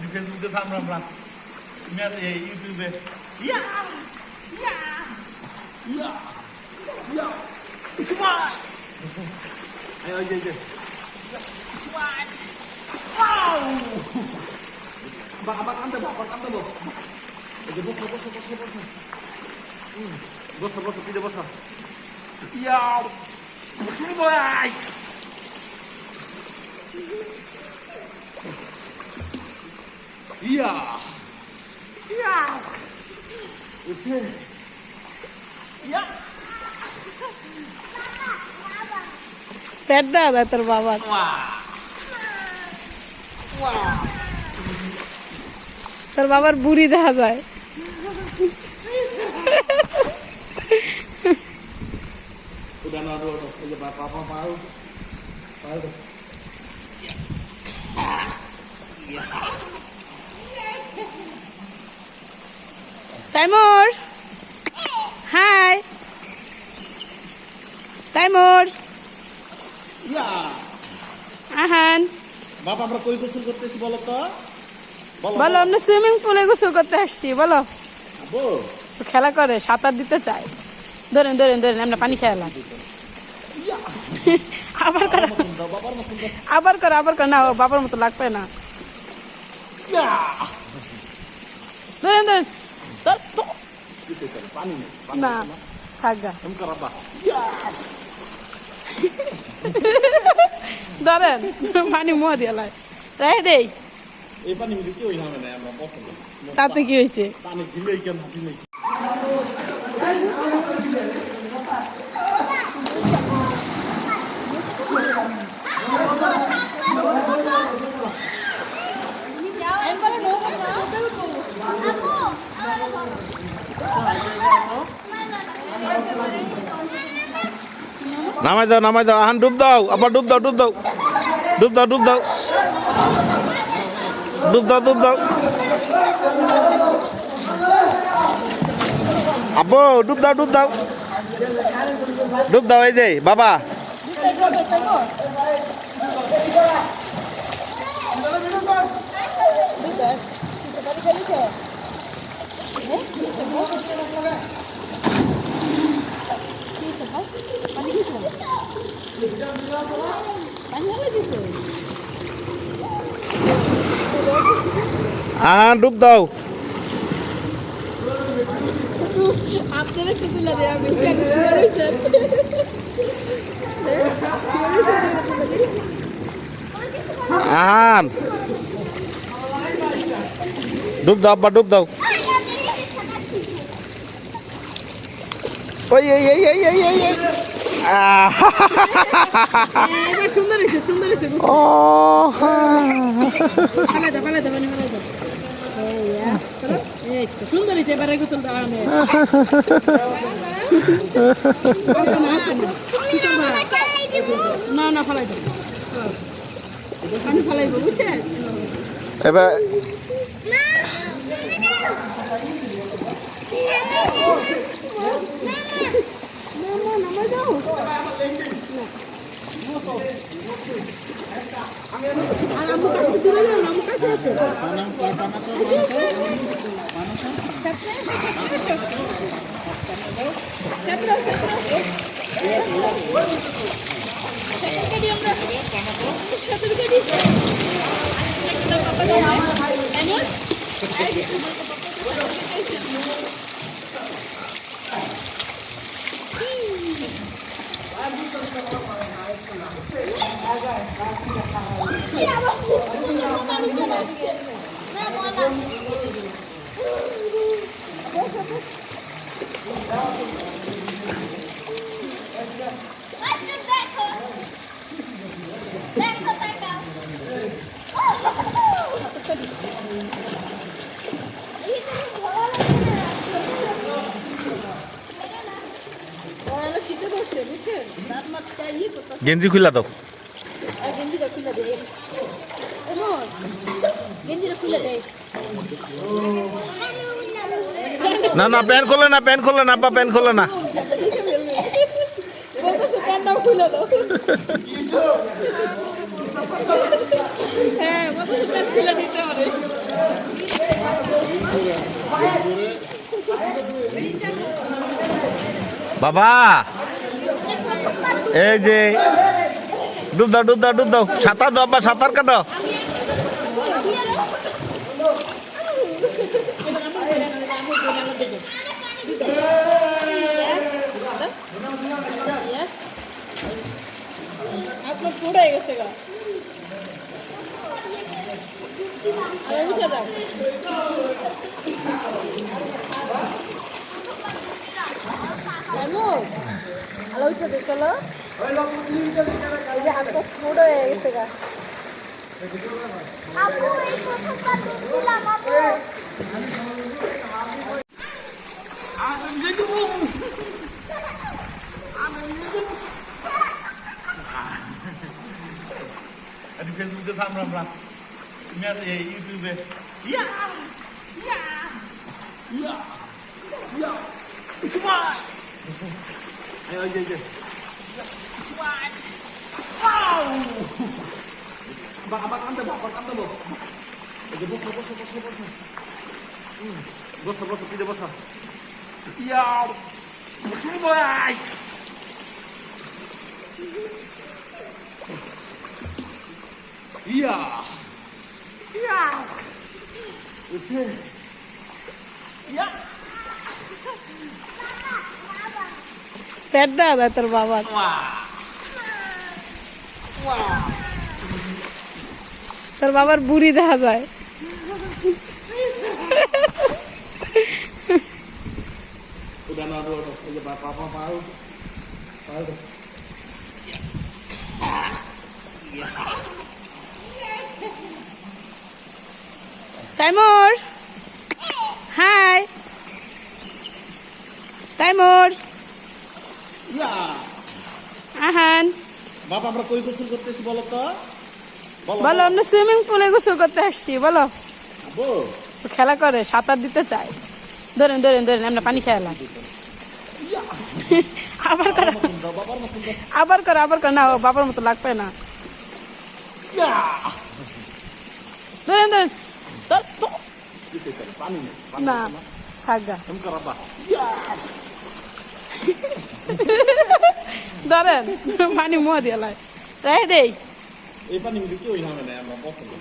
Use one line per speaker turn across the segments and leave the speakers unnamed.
Di Facebook sama pelan-pelan. Ini ada YouTube. Ya. Ya. Ya. Ya. Semua. Ayo aja. Semua. Wow. Abang kantor, loh. Aja bos. Bos, tidak bos. Ya. Mulai. Iya. Udah. Ya.
পেটটা না তোর বাবার। তোর বাবার বুড়ি দেখা যায়।
Udah naruh aja bapak mau.
Taimur. Hi. Taimur.
Iya.
Ahan.
বাবা আমরা কই গোসল করতেছি বলো তো?
বলো আমরা সুইমিং পুলে গোসল করতে আসছি বলো।
আব্বু
খেলা করে সাঁতার দিতে চায়। ধরেন আমরা পানি খেলাম। আবার কর না বাবার মতো লাগবে না। ধরেন
পানি নেই।
না থাক গা। ধরেন পানি মুয়া দিয়ে লাই রেখে দেই।
এই পানি মধ্যে কি হইলাম না আমরা পছন্দ।
তাতে কি হয়েছে?
পানি দিলেই কেন দিলেই। নামাই দাও আহান ডুব দাও আবার ডুব দাও আব্বু ডুব দাও এই যে বাবা ডুব দাও
আপনারা কি তুলে দেয়া
আহান ডুব দাও আব্বা ডুব দাও ওই
সুন্দর হয়েছে
ও
সুন্দর হয়েছে এবারে গোসল দেওয়া না ফালাই দেবো পানি ফালাইবো বুঝছেন
এবার গেঞ্জি খুলে দাও না প্যান্ট খোলে না আব্বা প্যান্ট খোলে না
প্যান্টটাও খুলে দাও। হ্যাঁ, বাবা প্যান্ট খুলে দিতে পারে।
বাবা এই যে ডুব দাও ডুব দাও ডুব দাও, সাঁতার দাও বা সাঁতার কাটো।
আপনার পড়ে গেছে গা, আরে উঠে যাও। আলো উঠে দে, চলো। এই যে হাত পড়ে গেছে গা।
আপু এই প্রথমবার দেখছিলাম আপু।
ফেসবুকে আমরা ইউটিউবে ইয়া ইয়া ইয়া ইয়া স্মাইল এই যে স্মাইল ওয়াও বাবা কান্দে এই যে বসো পিঠে বসো ইয়া ভাই ইয়া ইয়া ওছে ইয়া
পেট দেয় তোর বাবার। তোর বাবার বুড়ি দেখা যায়।
udah naruh aja bapak mau
Taimur, hi. Taimur,
iya
Ahan.
বাবা আমরা কই গোসল করতেছি বলো তো,
বলো আমরা সুইমিং পুলে গোসল করতে আসছি। বলো
আবো
খেলা করে, সাঁতার দিতে চাই। ধরেন ধরেন ধরেন, আমরা পানি খেলাম। আবার করো আবার করো আবার করো, না ও বাবার মতো লাগবে না। ধরেন ধরেন, না থাক গা। ধরেন পানি মুহ দিয়ে লাই রাই দেই।
এই পানি মিলে কি হই হবে না আমরা পছন্দ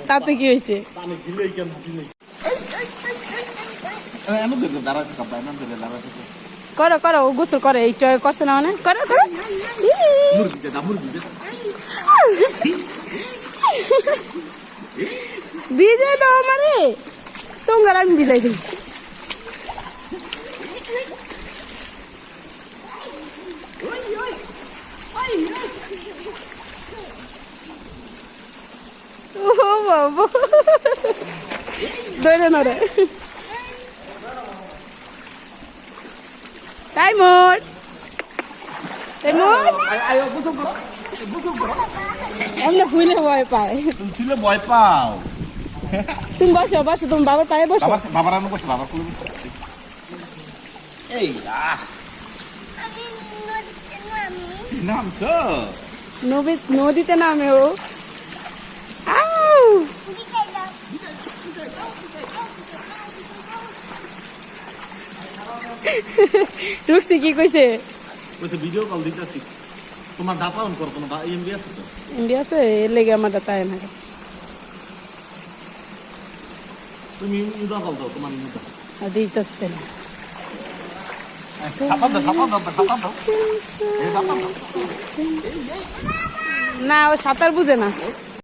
তাতে কি হয়েছে?
পানি দিলেই কেন দিলেই এমন করে দাঁড়াতে কাপ এমন করে দাঁড়াতে
করো করো, ও গোসল করে, এই টয় করছে না মানে করো করো।
মুরগি দে
ভিজে দাও আমারে, তোমার আমি ভিজাই দিই। ও বাবা ধরে না রে। তাইমুর তাইমুর
আয় গোসল করো
এমনি ফুলে ভয় পায়।
তুমি ছিলে ভয় পাও
তুমি বসো বসো, তুমি বাবার পায়ে বসো।
বাবার রান্না করছে বাবার কোলে বসে এই
আমি নদীতে নামি।
নামছো
নদীতে নামে ও। আউ
দিকে যাও।
রুকসি কি কইছে?
কইছে ভিডিও কল দিতেছি, তোমার ডাটা অন করো, তোমার এমবি আছে তো?
এমবি আছে, এর লেগে আমার তাই না।
তুমি ইউদা কল দাও, তোমার ইউদা
আর দিতেছে না।
ছাপা দাও
না ও সাঁতার বুঝে না।